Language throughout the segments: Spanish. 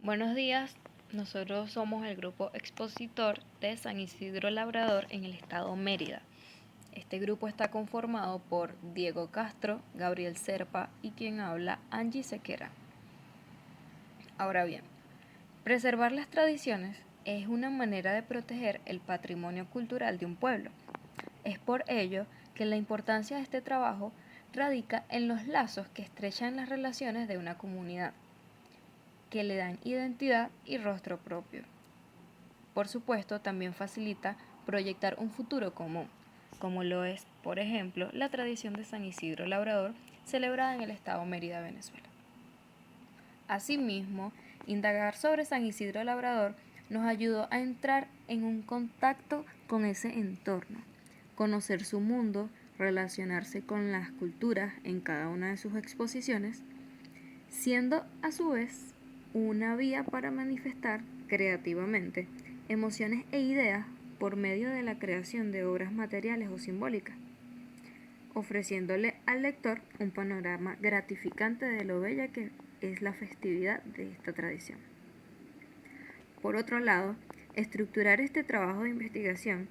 Buenos días, nosotros somos el grupo expositor de San Isidro Labrador en el estado Mérida. Este grupo está conformado por Diego Castro, Gabriel Serpa y quien habla, Angie Sequera. Ahora bien, preservar las tradiciones es una manera de proteger el patrimonio cultural de un pueblo. Es por ello que la importancia de este trabajo radica en los lazos que estrechan las relaciones de una comunidad, que le dan identidad y rostro propio. Por supuesto, también facilita proyectar un futuro común, como lo es, por ejemplo, la tradición de San Isidro Labrador, celebrada en el estado Mérida, Venezuela. Asimismo, indagar sobre San Isidro Labrador nos ayudó a entrar en un contacto con ese entorno, conocer su mundo, relacionarse con las culturas en cada una de sus exposiciones, siendo a su vez una vía para manifestar creativamente emociones e ideas por medio de la creación de obras materiales o simbólicas, ofreciéndole al lector un panorama gratificante de lo bella que es la festividad de esta tradición. Por otro lado, estructurar este trabajo de investigación,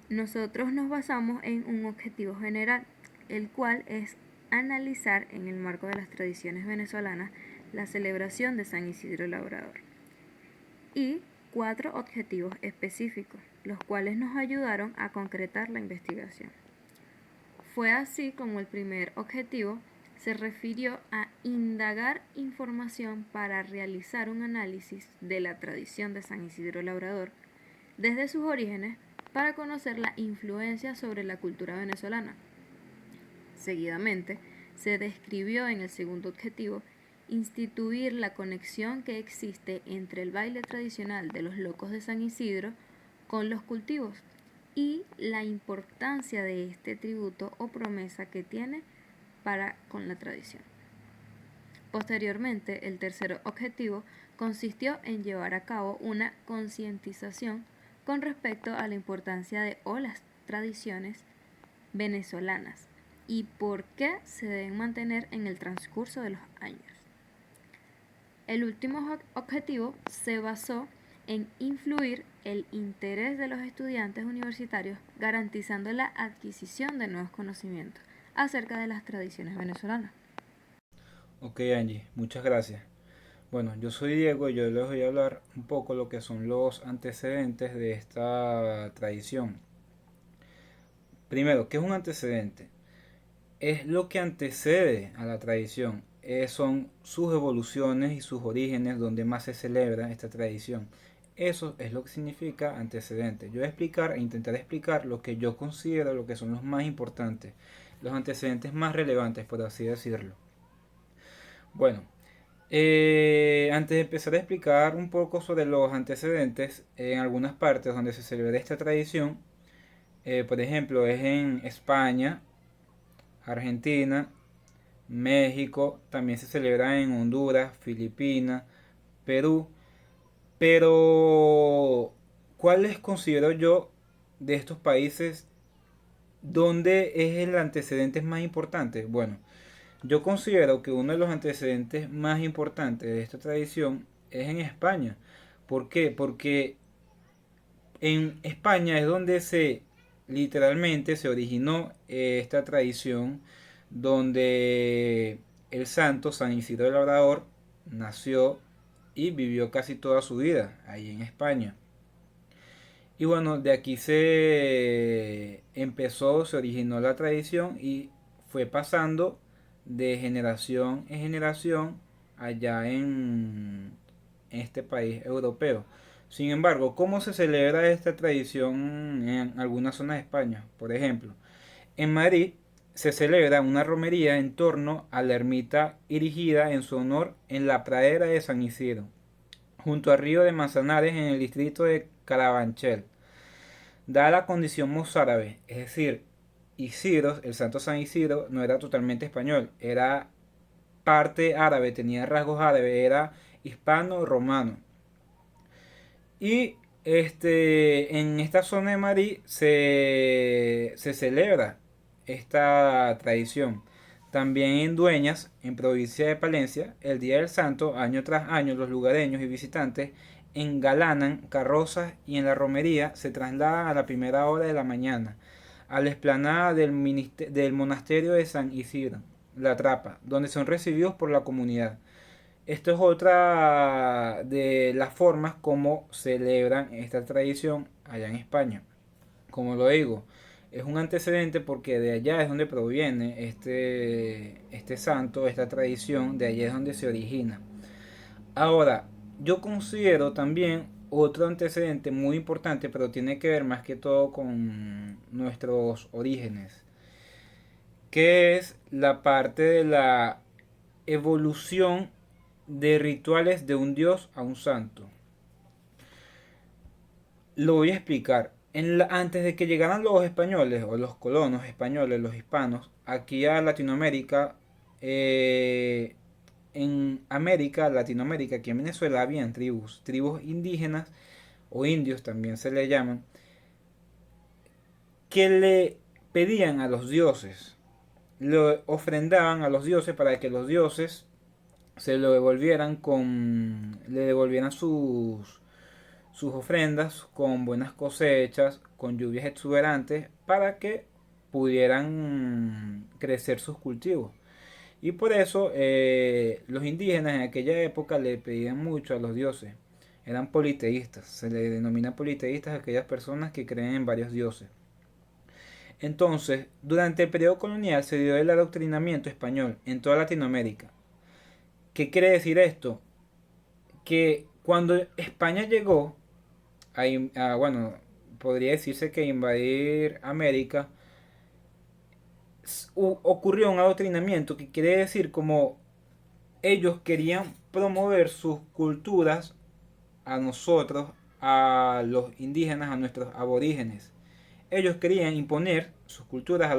nosotros nos basamos en un objetivo general, el cual es analizar en el marco de las tradiciones venezolanas la celebración de San Isidro Labrador, y 4 objetivos específicos, los cuales nos ayudaron a concretar la investigación. Fue así como el primer objetivo se refirió a indagar información para realizar un análisis de la tradición de San Isidro Labrador desde sus orígenes para conocer la influencia sobre la cultura venezolana. Seguidamente, se describió en el segundo objetivo instituir la conexión que existe entre el baile tradicional de los locos de San Isidro con los cultivos y la importancia de este tributo o promesa que tiene para con la tradición. Posteriormente, el tercer objetivo consistió en llevar a cabo una concientización con respecto a la importancia de las tradiciones venezolanas y por qué se deben mantener en el transcurso de los años. El último objetivo se basó en influir el interés de los estudiantes universitarios, garantizando la adquisición de nuevos conocimientos acerca de las tradiciones venezolanas. Ok, Angie, muchas gracias. Bueno, yo soy Diego y yo les voy a hablar un poco lo que son los antecedentes de esta tradición. Primero, ¿qué es un antecedente? Es lo que antecede a la tradición. Son sus evoluciones y sus orígenes donde más se celebra esta tradición. Eso es lo que significa antecedente. Yo voy a explicar e intentar explicar lo que yo considero lo que son los más importantes, los antecedentes más relevantes, por así decirlo. Bueno, antes de empezar a explicar un poco sobre los antecedentes, en algunas partes donde se celebra esta tradición, por ejemplo, es en España, Argentina, México, también se celebra en Honduras, Filipinas, Perú, pero ¿cuáles considero yo de estos países donde es el antecedente más importante? Bueno, yo considero que uno de los antecedentes más importantes de esta tradición es en España. ¿Por qué? Porque en España es donde literalmente se originó esta tradición, donde el santo San Isidro del Labrador nació y vivió casi toda su vida ahí en España. Y bueno, de aquí se originó la tradición y fue pasando de generación en generación allá en este país europeo. Sin embargo, ¿cómo se celebra esta tradición en algunas zonas de España? Por ejemplo, en Madrid se celebra una romería en torno a la ermita erigida en su honor en la pradera de San Isidro, junto al río de Manzanares en el distrito de Carabanchel. Dada la condición mozárabe, es decir, Isidro, el santo San Isidro, no era totalmente español, era parte árabe, tenía rasgos árabes, era hispano-romano. Y en esta zona de Madrid se celebra esta tradición. También en Dueñas, en provincia de Palencia, el Día del Santo, año tras año, los lugareños y visitantes engalanan carrozas y en la romería se trasladan a la primera hora de la mañana a la explanada del monasterio de San Isidro, La Trapa, donde son recibidos por la comunidad. Esto es otra de las formas como celebran esta tradición allá en España. Como lo digo, es un antecedente porque de allá es donde proviene este santo, esta tradición, de allá es donde se origina. Ahora, yo considero también otro antecedente muy importante, pero tiene que ver más que todo con nuestros orígenes, que es la parte de la evolución de rituales de un dios a un santo. Lo voy a explicar. Antes de que llegaran los españoles o los colonos españoles, los hispanos, aquí a Latinoamérica, en América, Latinoamérica, aquí en Venezuela habían tribus indígenas o indios también se le llaman, que le pedían a los dioses, le ofrendaban a los dioses para que los dioses le devolvieran sus ofrendas con buenas cosechas, con lluvias exuberantes, para que pudieran crecer sus cultivos. Y por eso los indígenas en aquella época le pedían mucho a los dioses. Eran politeístas, se le denomina politeístas a aquellas personas que creen en varios dioses. Entonces, durante el periodo colonial se dio el adoctrinamiento español en toda Latinoamérica. ¿Qué quiere decir esto? Que cuando España llegó bueno, podría decirse que invadir América, ocurrió un adoctrinamiento que quiere decir como ellos querían promover sus culturas a nosotros, a los indígenas, a nuestros aborígenes. Ellos querían imponer sus culturas a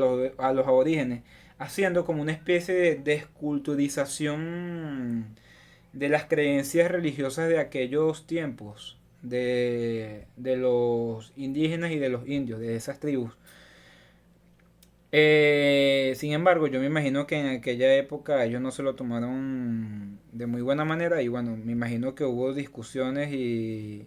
los aborígenes, haciendo como una especie de desculturización de las creencias religiosas de aquellos tiempos, de los indígenas y de los indios, de esas tribus. Sin embargo, yo me imagino que en aquella época ellos no se lo tomaron de muy buena manera y bueno, me imagino que hubo discusiones y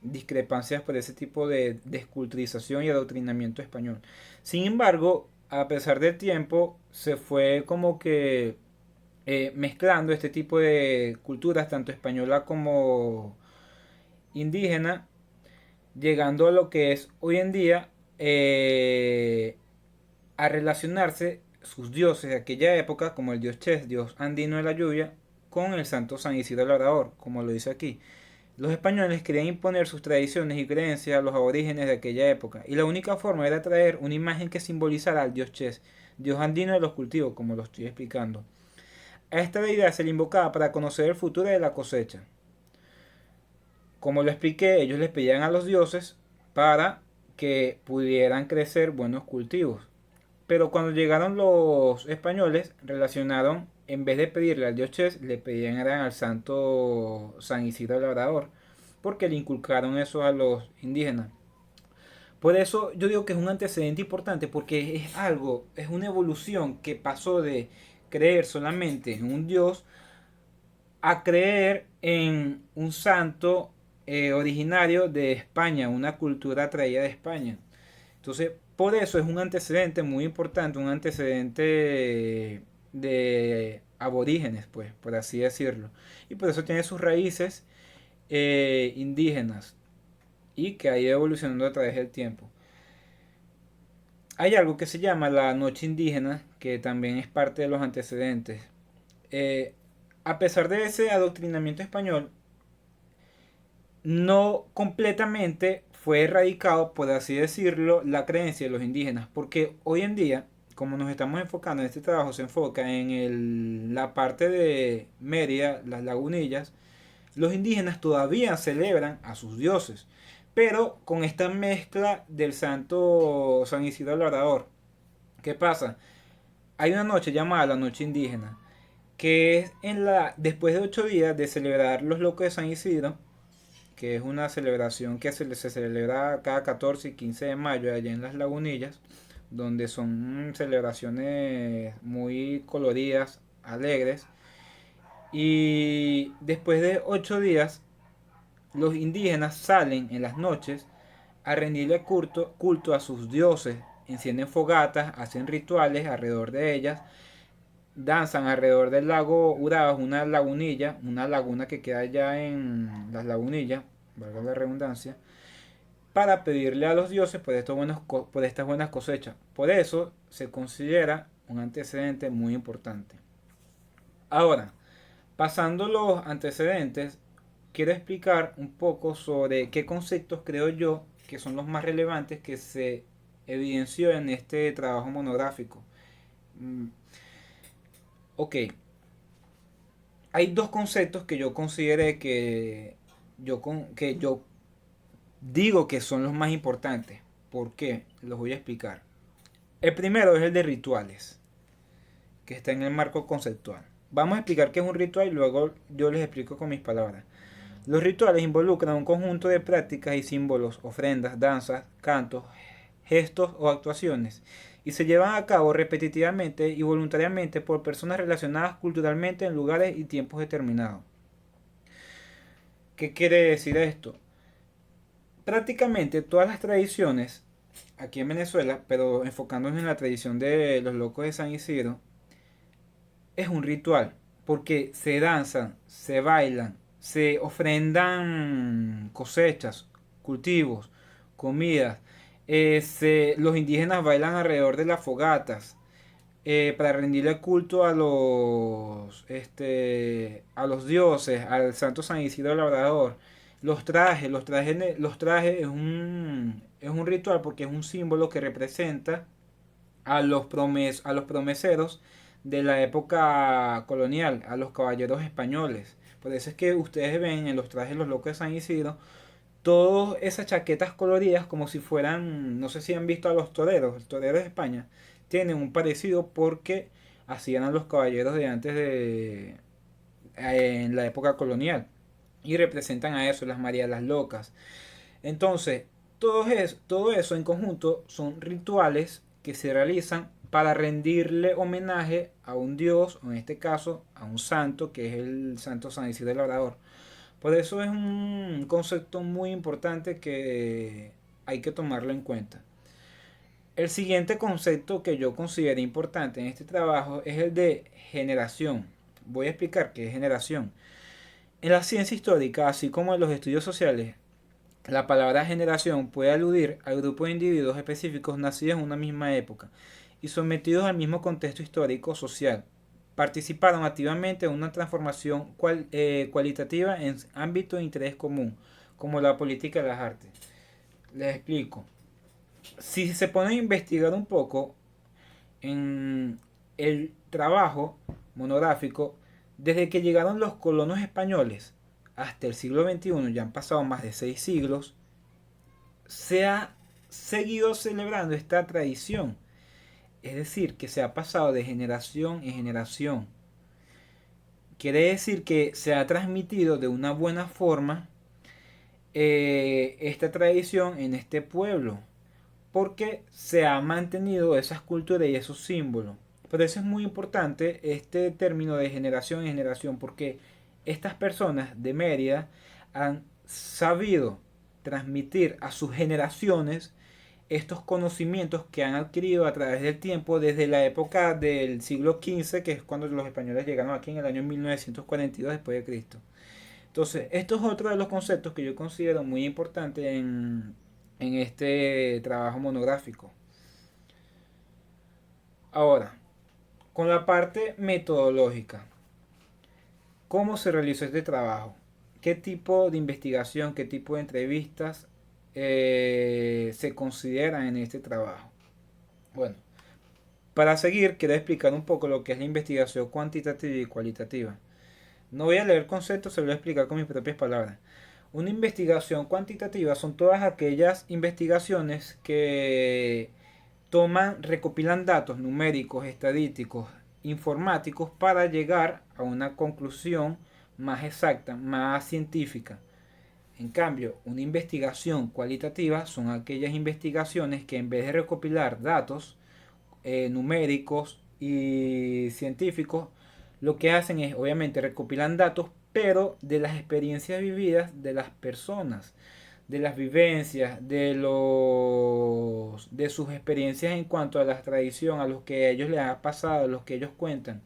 discrepancias por ese tipo de desculturización y adoctrinamiento español. Sin embargo, a pesar del tiempo, se fue como que mezclando este tipo de culturas, tanto española como indígena, llegando a lo que es hoy en día a relacionarse sus dioses de aquella época, como el dios Ches, dios andino de la lluvia, con el santo San Isidro Labrador, como lo dice aquí. Los españoles querían imponer sus tradiciones y creencias a los aborígenes de aquella época, y la única forma era traer una imagen que simbolizara al dios Ches, dios andino de los cultivos, como lo estoy explicando. A esta deidad se le invocaba para conocer el futuro de la cosecha. Como lo expliqué, ellos les pedían a los dioses para que pudieran crecer buenos cultivos. Pero cuando llegaron los españoles, relacionaron, en vez de pedirle al dios Ches, le pedían al santo San Isidro Labrador, porque le inculcaron eso a los indígenas. Por eso yo digo que es un antecedente importante, porque es algo, es una evolución que pasó de creer solamente en un dios a creer en un santo originario de España, una cultura traída de España. Entonces, por eso es un antecedente muy importante, un antecedente de aborígenes, pues, por así decirlo. Y por eso tiene sus raíces indígenas y que ha ido evolucionando a través del tiempo. Hay algo que se llama la noche indígena, que también es parte de los antecedentes. Eh, a pesar de ese adoctrinamiento español, no completamente fue erradicado, por así decirlo, la creencia de los indígenas, porque hoy en día, como nos estamos enfocando en este trabajo, se enfoca en la parte de Mérida, las lagunillas, los indígenas todavía celebran a sus dioses, pero con esta mezcla del santo San Isidro Labrador. ¿Qué pasa? Hay una noche llamada la noche indígena, que es después de 8 días de celebrar los locos de San Isidro, que es una celebración que se celebra cada 14 y 15 de mayo allá en las Lagunillas, donde son celebraciones muy coloridas, alegres. Y después de 8 días, los indígenas salen en las noches a rendirle culto a sus dioses, encienden fogatas, hacen rituales alrededor de ellas, danzan alrededor del lago Urabas, una laguna que queda allá en las lagunillas, valga la redundancia, para pedirle a los dioses por estas buenas cosechas. Por eso se considera un antecedente muy importante. Ahora, pasando los antecedentes, quiero explicar un poco sobre qué conceptos creo yo que son los más relevantes que se evidenció en este trabajo monográfico. Mm, Ok, hay dos conceptos que yo consideré que yo digo que son los más importantes. ¿Por qué? Los voy a explicar. El primero es el de rituales, que está en el marco conceptual. Vamos a explicar qué es un ritual y luego yo les explico con mis palabras. Los rituales involucran un conjunto de prácticas y símbolos, ofrendas, danzas, cantos, gestos o actuaciones, y se llevan a cabo repetitivamente y voluntariamente por personas relacionadas culturalmente en lugares y tiempos determinados. ¿Qué quiere decir esto? Prácticamente todas las tradiciones aquí en Venezuela, pero enfocándonos en la tradición de los locos de San Isidro, es un ritual, porque se danzan, se bailan, se ofrendan cosechas, cultivos, comidas, los indígenas bailan alrededor de las fogatas, para rendirle culto a los dioses, al santo San Isidro Labrador. Los trajes es un ritual porque es un símbolo que representa a los promeseros de la época colonial, a los caballeros españoles. Por eso es que ustedes ven en los trajes de los locos de San Isidro todas esas chaquetas coloridas como si fueran, no sé si han visto a los toreros de España, tienen un parecido porque hacían a los caballeros de antes en la época colonial y representan a eso, las Marías las Locas. Entonces, todo eso en conjunto son rituales que se realizan para rendirle homenaje a un dios, o en este caso a un santo, que es el santo San Isidro Labrador. Por eso es un concepto muy importante que hay que tomarlo en cuenta. El siguiente concepto que yo considero importante en este trabajo es el de generación. Voy a explicar qué es generación. En la ciencia histórica, así como en los estudios sociales, la palabra generación puede aludir al grupo de individuos específicos nacidos en una misma época y sometidos al mismo contexto histórico social. Participaron activamente en una transformación cualitativa en ámbito de interés común, como la política y las artes. Les explico. Si se pone a investigar un poco en el trabajo monográfico, desde que llegaron los colonos españoles hasta el siglo XXI, ya han pasado más de 6 siglos, se ha seguido celebrando esta tradición. Es decir, que se ha pasado de generación en generación. Quiere decir que se ha transmitido de una buena forma esta tradición en este pueblo, porque se ha mantenido esas culturas y esos símbolos. Por eso es muy importante este término de generación en generación, porque estas personas de Mérida han sabido transmitir a sus generaciones estos conocimientos que han adquirido a través del tiempo desde la época del siglo XV, que es cuando los españoles llegaron aquí en el año 1942 después de Cristo. Entonces, esto es otro de los conceptos que yo considero muy importante en este trabajo monográfico. Ahora, con la parte metodológica, ¿cómo se realizó este trabajo? ¿Qué tipo de investigación, qué tipo de entrevistas se consideran en este trabajo? Bueno, para seguir, quiero explicar un poco lo que es la investigación cuantitativa y cualitativa. No voy a leer conceptos, se lo voy a explicar con mis propias palabras. Una investigación cuantitativa son todas aquellas investigaciones que recopilan datos numéricos, estadísticos, informáticos para llegar a una conclusión más exacta, más científica. En cambio, una investigación cualitativa son aquellas investigaciones que en vez de recopilar datos numéricos y científicos, lo que hacen es, obviamente, recopilan datos, pero de las experiencias vividas de las personas, de las vivencias, de sus experiencias en cuanto a la tradición, a los que a ellos les ha pasado, a los que ellos cuentan.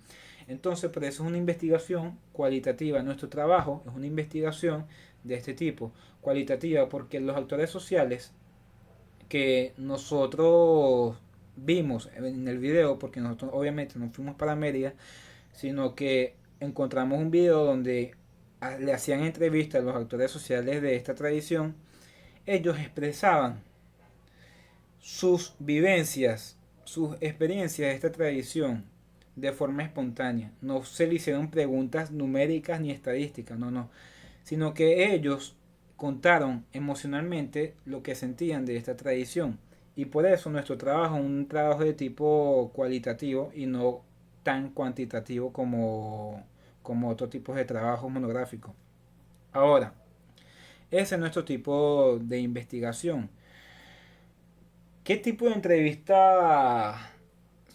Entonces, por eso es una investigación cualitativa. Nuestro trabajo es una investigación de este tipo, cualitativa, porque los actores sociales que nosotros vimos en el video, porque nosotros obviamente no fuimos para Mérida, sino que encontramos un video donde le hacían entrevistas a los actores sociales de esta tradición. Ellos expresaban sus vivencias, sus experiencias de esta tradición de forma espontánea. No se le hicieron preguntas numéricas ni estadísticas, no, no, sino que ellos contaron emocionalmente lo que sentían de esta tradición. Y por eso nuestro trabajo es un trabajo de tipo cualitativo y no tan cuantitativo como otros tipos de trabajos monográficos. Ahora, ese es nuestro tipo de investigación. ¿Qué tipo de entrevista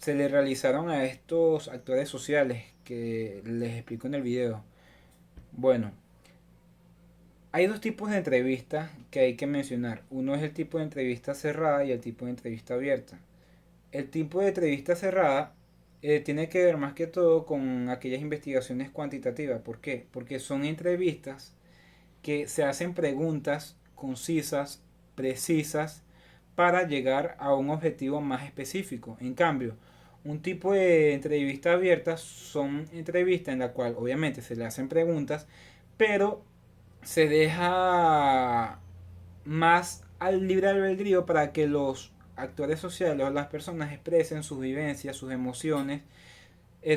se le realizaron a estos actores sociales que les explico en el video? Bueno, hay dos tipos de entrevistas que hay que mencionar. Uno es el tipo de entrevista cerrada y el tipo de entrevista abierta. El tipo de entrevista cerrada tiene que ver más que todo con aquellas investigaciones cuantitativas. ¿Por qué? Porque son entrevistas que se hacen preguntas concisas, precisas, para llegar a un objetivo más específico. En cambio, un tipo de entrevista abierta son entrevistas en la cual obviamente se le hacen preguntas, pero se deja más al libre albedrío para que los actores sociales o las personas expresen sus vivencias, sus emociones,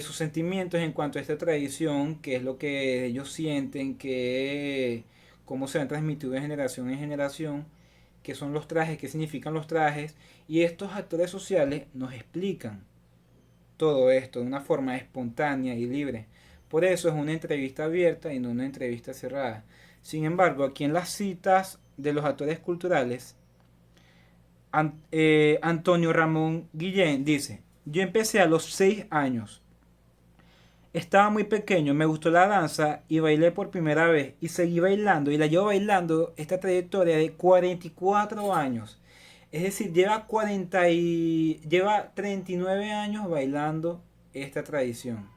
sus sentimientos en cuanto a esta tradición, qué es lo que ellos sienten, cómo se han transmitido de generación en generación, qué son los trajes, qué significan los trajes, y estos actores sociales nos explican todo esto de una forma espontánea y libre. Por eso es una entrevista abierta y no una entrevista cerrada. Sin embargo, aquí en las citas de los actores culturales, Antonio Ramón Guillén dice: yo empecé a los 6 años. Estaba muy pequeño, me gustó la danza y bailé por primera vez y seguí bailando y la llevo bailando esta trayectoria de 44 años. Es decir, lleva 39 años bailando esta tradición.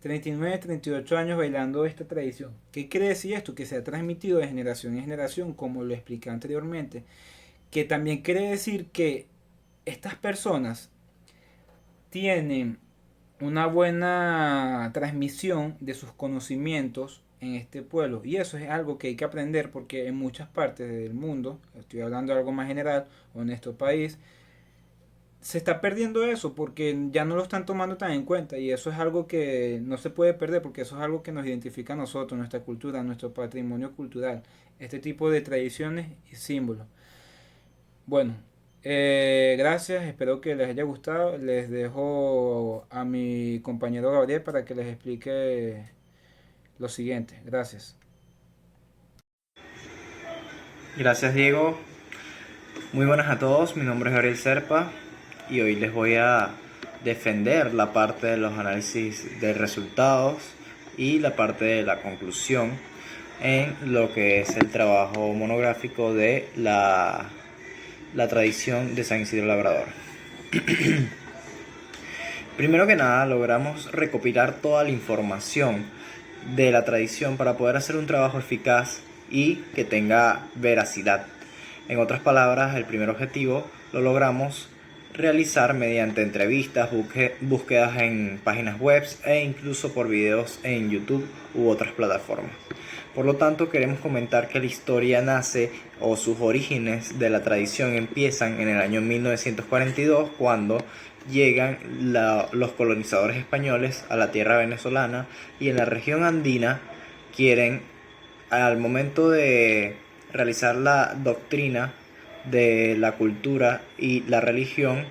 39, 38 años bailando esta tradición. ¿Qué quiere decir esto? Que se ha transmitido de generación en generación, como lo expliqué anteriormente. Que también quiere decir que estas personas tienen una buena transmisión de sus conocimientos en este pueblo. Y eso es algo que hay que aprender porque en muchas partes del mundo, estoy hablando de algo más general, o en nuestro país, se está perdiendo eso porque ya no lo están tomando tan en cuenta y eso es algo que no se puede perder porque eso es algo que nos identifica a nosotros, nuestra cultura, nuestro patrimonio cultural, este tipo de tradiciones y símbolos. Bueno, gracias, espero que les haya gustado. Les dejo a mi compañero Gabriel para que les explique lo siguiente. Gracias. Gracias, Diego. Muy buenas a todos, mi nombre es Gabriel Serpa y hoy les voy a defender la parte de los análisis de resultados y la parte de la conclusión en lo que es el trabajo monográfico de la tradición de San Isidro Labrador. Primero que nada, logramos recopilar toda la información de la tradición para poder hacer un trabajo eficaz y que tenga veracidad. En otras palabras, el primer objetivo lo logramos realizar mediante entrevistas, búsquedas en páginas web e incluso por videos en YouTube u otras plataformas. Por lo tanto, queremos comentar que la historia nace o sus orígenes de la tradición empiezan en el año 1942 cuando llegan los colonizadores españoles a la tierra venezolana y en la región andina quieren, al momento de realizar la doctrina de la cultura y la religión,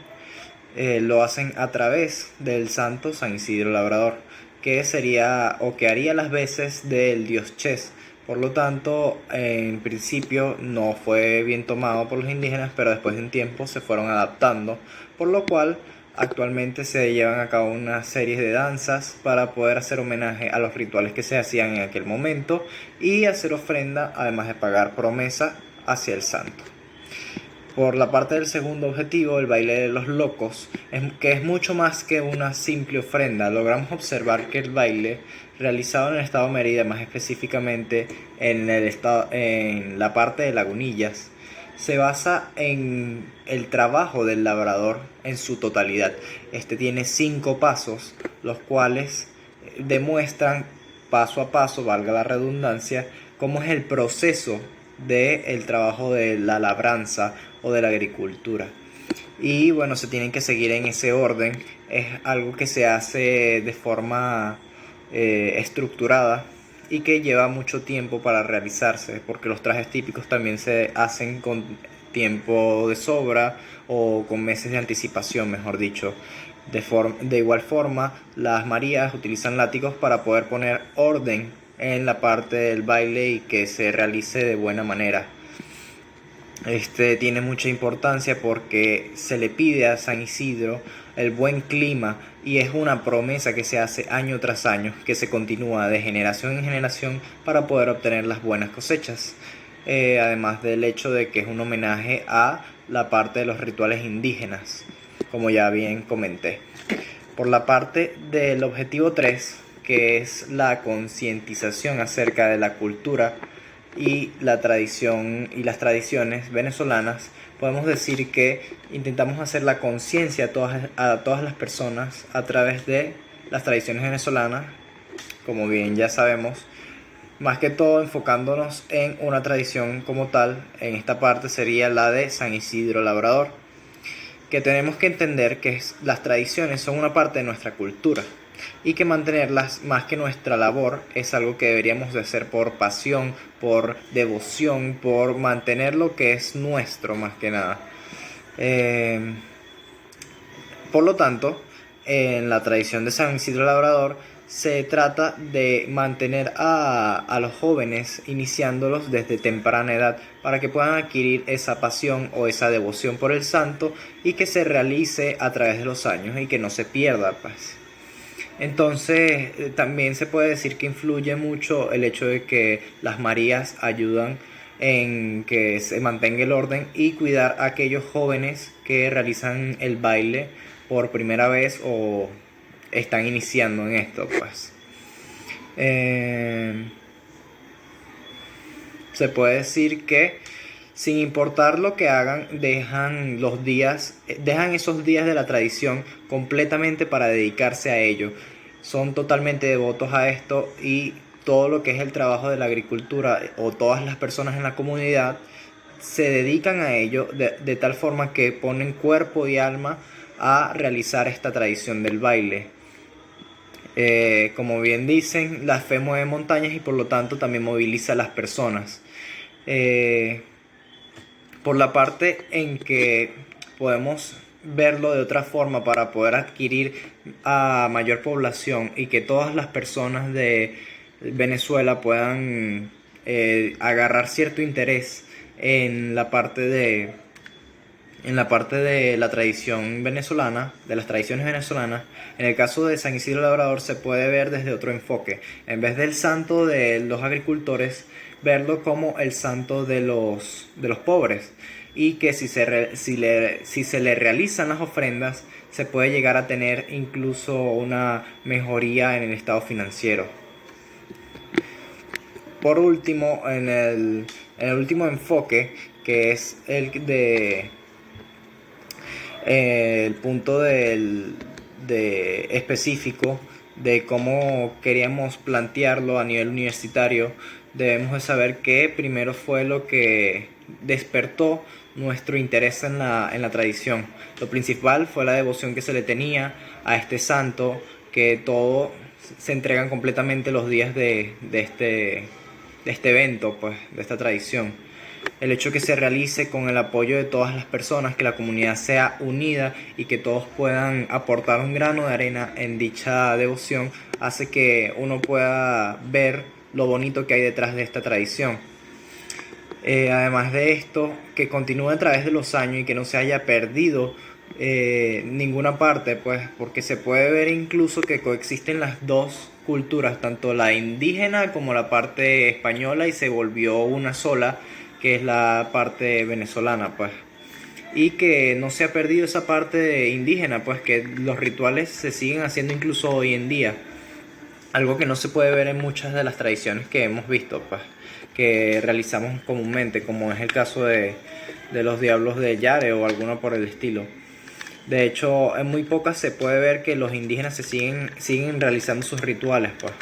lo hacen a través del santo San Isidro Labrador, que sería o que haría las veces del dios Ches, Por lo tanto, en principio no fue bien tomado por los indígenas, pero después de un tiempo se fueron adaptando, por lo cual actualmente se llevan a cabo una serie de danzas para poder hacer homenaje a los rituales que se hacían en aquel momento y hacer ofrenda, además de pagar promesa hacia el santo. Por la parte del segundo objetivo, el baile de los locos, que es mucho más que una simple ofrenda. Logramos observar que el baile realizado en el estado Mérida, más específicamente en la parte de Lagunillas, se basa en el trabajo del labrador en su totalidad. Este tiene 5 pasos, los cuales demuestran paso a paso, valga la redundancia, cómo es el proceso del trabajo de la labranza o de la agricultura. Y bueno, se tienen que seguir en ese orden. Es algo que se hace de forma estructurada y que lleva mucho tiempo para realizarse, porque los trajes típicos también se hacen con tiempo de sobra o con meses de anticipación, mejor dicho. De igual forma, las Marías utilizan látigos para poder poner orden en la parte del baile y que se realice de buena manera. Este tiene mucha importancia porque se le pide a San Isidro el buen clima y es una promesa que se hace año tras año, que se continúa de generación en generación para poder obtener las buenas cosechas. Además del hecho de que es un homenaje a la parte de los rituales indígenas, como ya bien comenté. Por la parte del objetivo 3, que es la concientización acerca de la cultura y la tradición y las tradiciones venezolanas, podemos decir que intentamos hacer la conciencia a todas las personas a través de las tradiciones venezolanas, como bien ya sabemos, más que todo enfocándonos en una tradición como tal. En esta parte sería la de San Isidro Labrador, que tenemos que entender que las tradiciones son una parte de nuestra cultura y que mantenerlas más que nuestra labor es algo que deberíamos de hacer por pasión, por devoción, por mantener lo que es nuestro más que nada. Por lo tanto, en la tradición de San Isidro Labrador se trata de mantener a los jóvenes, iniciándolos desde temprana edad, para que puedan adquirir esa pasión o esa devoción por el santo y que se realice a través de los años y que no se pierda, pues. Entonces, también se puede decir que influye mucho el hecho de que las Marías ayudan en que se mantenga el orden y cuidar a aquellos jóvenes que realizan el baile por primera vez o están iniciando en esto, pues. Se puede decir que sin importar lo que hagan, dejan esos días de la tradición completamente para dedicarse a ello. Son totalmente devotos a esto y todo lo que es el trabajo de la agricultura o todas las personas en la comunidad se dedican a ello de tal forma que ponen cuerpo y alma a realizar esta tradición del baile. Como bien dicen, la fe mueve montañas y por lo tanto también moviliza a las personas. Por la parte en que podemos verlo de otra forma para poder adquirir a mayor población y que todas las personas de Venezuela puedan agarrar cierto interés en la parte de la tradición venezolana, de las tradiciones venezolanas. En el caso de San Isidro Labrador se puede ver desde otro enfoque. En vez del santo de los agricultores, verlo como el santo de los pobres, y que si se le realizan las ofrendas se puede llegar a tener incluso una mejoría en el estado financiero. Por último, en el último enfoque, que es el punto específico de cómo queríamos plantearlo a nivel universitario, debemos de saber que primero fue lo que despertó nuestro interés en la tradición. Lo principal fue la devoción que se le tenía a este santo, que todo se entregan completamente los días de este evento, pues, de esta tradición. El hecho que se realice con el apoyo de todas las personas, que la comunidad sea unida y que todos puedan aportar un grano de arena en dicha devoción, hace que uno pueda ver lo bonito que hay detrás de esta tradición. Además de esto, que continúe a través de los años y que no se haya perdido ninguna parte, pues, porque se puede ver incluso que coexisten las dos culturas, tanto la indígena como la parte española, y se volvió una sola, que es la parte venezolana, pues. Y que no se ha perdido esa parte indígena, pues que los rituales se siguen haciendo incluso hoy en día. Algo que no se puede ver en muchas de las tradiciones que hemos visto, pues, que realizamos comúnmente, como es el caso de los diablos de Yare o alguno por el estilo. De hecho, en muy pocas se puede ver que los indígenas siguen realizando sus rituales, pues.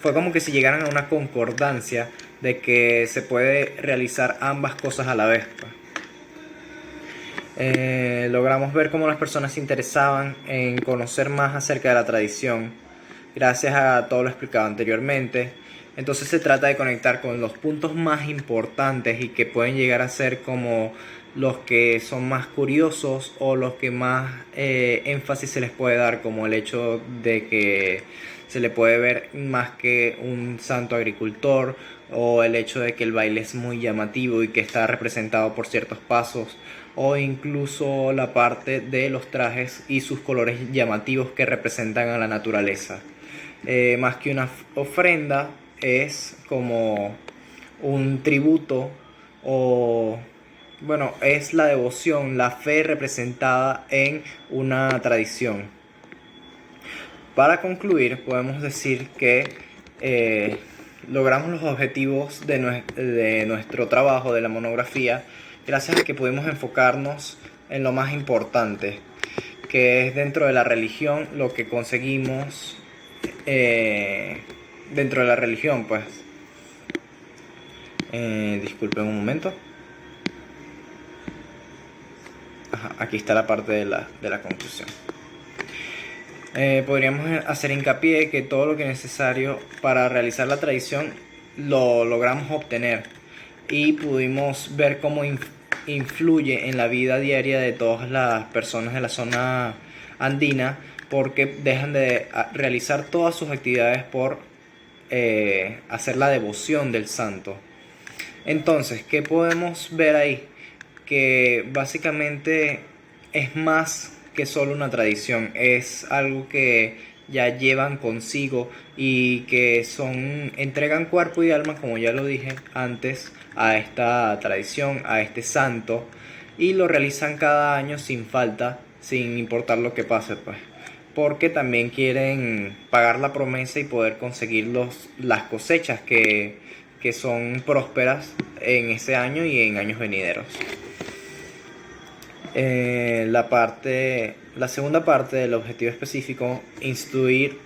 Fue como que si llegaran a una concordancia de que se puede realizar ambas cosas a la vez, pues. Logramos ver cómo las personas se interesaban en conocer más acerca de la tradición, gracias a todo lo explicado anteriormente. Entonces se trata de conectar con los puntos más importantes y que pueden llegar a ser como los que son más curiosos o los que más énfasis se les puede dar, como el hecho de que se le puede ver más que un santo agricultor, o el hecho de que el baile es muy llamativo y que está representado por ciertos pasos, o incluso la parte de los trajes y sus colores llamativos que representan a la naturaleza. Más que una ofrenda, es como un tributo, o bueno, es la devoción, la fe representada en una tradición. Para concluir, podemos decir que logramos los objetivos de nuestro trabajo, de la monografía, gracias a que pudimos enfocarnos en lo más importante, que es dentro de la religión, lo que conseguimos dentro de la religión, pues. Disculpen un momento. Aquí está la parte de la conclusión. Podríamos hacer hincapié que todo lo que es necesario para realizar la tradición lo logramos obtener, y pudimos ver cómo influye en la vida diaria de todas las personas de la zona andina, porque dejan de realizar todas sus actividades por hacer la devoción del santo. Entonces, ¿qué podemos ver ahí? Que básicamente es más que solo una tradición, es algo que ya llevan consigo y que entregan cuerpo y alma, como ya lo dije antes, a esta tradición, a este santo, y lo realizan cada año sin falta, sin importar lo que pase, pues, porque también quieren pagar la promesa y poder conseguir las cosechas que son prósperas en ese año y en años venideros. La segunda parte del objetivo específico, instituir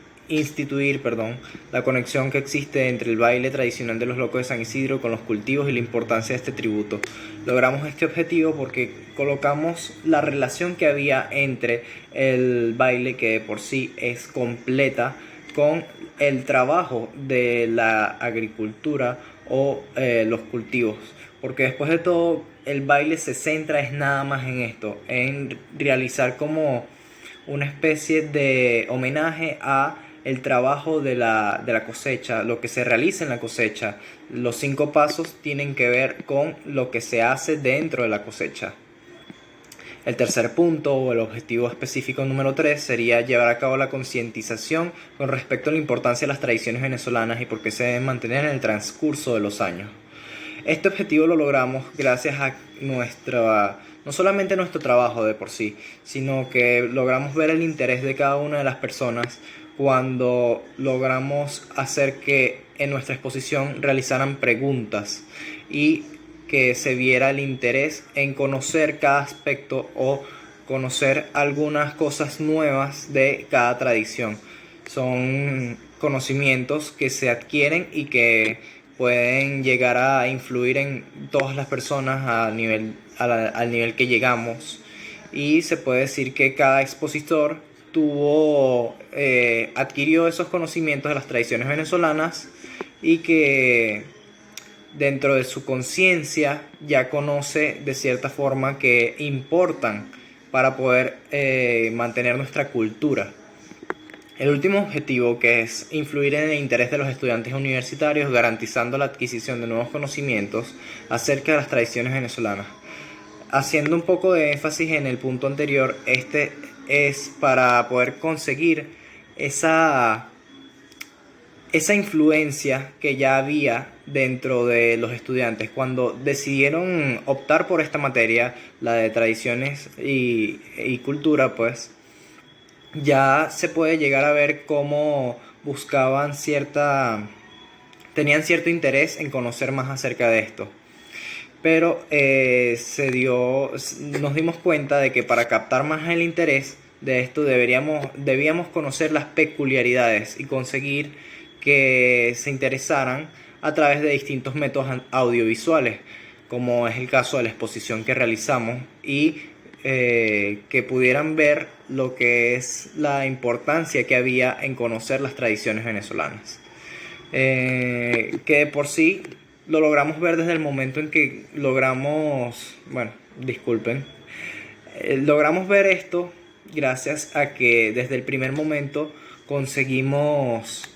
la conexión que existe entre el baile tradicional de los locos de San Isidro con los cultivos y la importancia de este tributo. Logramos este objetivo porque colocamos la relación que había entre el baile, que de por sí es completa, con el trabajo de la agricultura o los cultivos, porque después de todo el baile se centra es nada más en esto, en realizar como una especie de homenaje a el trabajo de la cosecha, lo que se realiza en la cosecha. Los 5 pasos tienen que ver con lo que se hace dentro de la cosecha. El tercer punto, o el objetivo específico número 3, sería llevar a cabo la concientización con respecto a la importancia de las tradiciones venezolanas y por qué se deben mantener en el transcurso de los años. Este objetivo lo logramos gracias a no solamente nuestro trabajo de por sí, sino que logramos ver el interés de cada una de las personas cuando logramos hacer que en nuestra exposición realizaran preguntas y que se viera el interés en conocer cada aspecto o conocer algunas cosas nuevas de cada tradición. Son conocimientos que se adquieren y que pueden llegar a influir en todas las personas al nivel que llegamos, y se puede decir que cada expositor adquirió esos conocimientos de las tradiciones venezolanas y que dentro de su conciencia ya conoce de cierta forma que importan para poder mantener nuestra cultura. El último objetivo, que es influir en el interés de los estudiantes universitarios, garantizando la adquisición de nuevos conocimientos acerca de las tradiciones venezolanas. Haciendo un poco de énfasis en el punto anterior, este es para poder conseguir esa influencia que ya había dentro de los estudiantes cuando decidieron optar por esta materia, la de tradiciones y cultura, pues ya se puede llegar a ver cómo tenían cierto interés en conocer más acerca de esto. Pero nos dimos cuenta de que para captar más el interés de esto debíamos conocer las peculiaridades y conseguir que se interesaran a través de distintos métodos audiovisuales, como es el caso de la exposición que realizamos, y que pudieran ver lo que es la importancia que había en conocer las tradiciones venezolanas. Que de por sí lo logramos ver desde el momento en que logramos ver esto gracias a que desde el primer momento conseguimos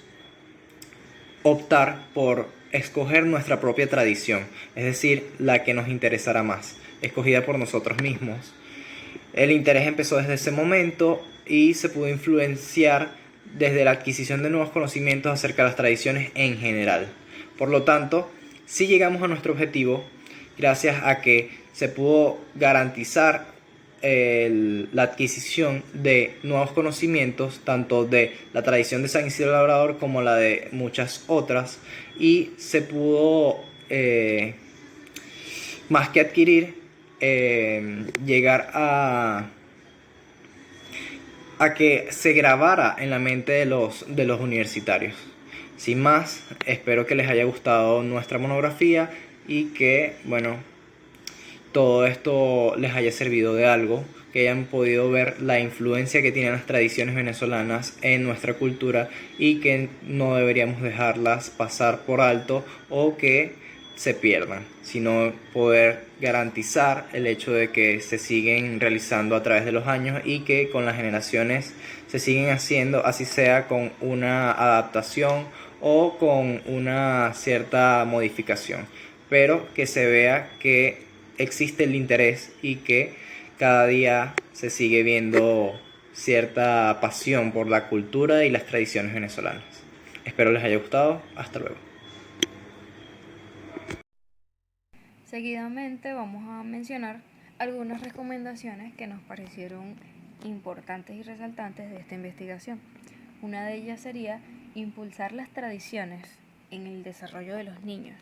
optar por escoger nuestra propia tradición, es decir, la que nos interesara más, escogida por nosotros mismos. El interés empezó desde ese momento y se pudo influenciar desde la adquisición de nuevos conocimientos acerca de las tradiciones en general. Por lo tanto, sí llegamos a nuestro objetivo gracias a que se pudo garantizar la adquisición de nuevos conocimientos, tanto de la tradición de San Isidro Labrador como la de muchas otras, y se pudo, más que adquirir, llegar a que se grabara en la mente de los universitarios. Sin más, espero que les haya gustado nuestra monografía y que, todo esto les haya servido de algo, que hayan podido ver la influencia que tienen las tradiciones venezolanas en nuestra cultura y que no deberíamos dejarlas pasar por alto o que se pierdan, sino poder garantizar el hecho de que se siguen realizando a través de los años y que con las generaciones se siguen haciendo, así sea con una adaptación o con una cierta modificación, pero que se vea que existe el interés y que cada día se sigue viendo cierta pasión por la cultura y las tradiciones venezolanas. Espero les haya gustado. Hasta luego. Seguidamente vamos a mencionar algunas recomendaciones que nos parecieron importantes y resaltantes de esta investigación. Una de ellas sería impulsar las tradiciones en el desarrollo de los niños.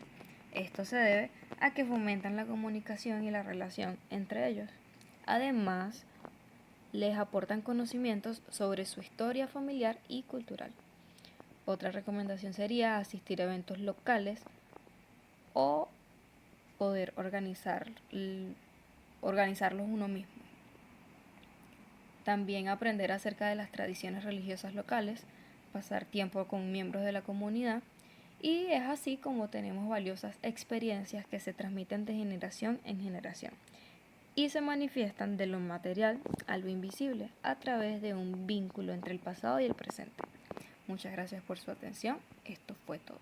Esto se debe a que fomentan la comunicación y la relación entre ellos. Además, les aportan conocimientos sobre su historia familiar y cultural. Otra recomendación sería asistir a eventos locales o poder organizarlos uno mismo. También aprender acerca de las tradiciones religiosas locales, pasar tiempo con miembros de la comunidad, y es así como tenemos valiosas experiencias que se transmiten de generación en generación y se manifiestan de lo material a lo invisible a través de un vínculo entre el pasado y el presente. Muchas gracias por su atención. Esto fue todo.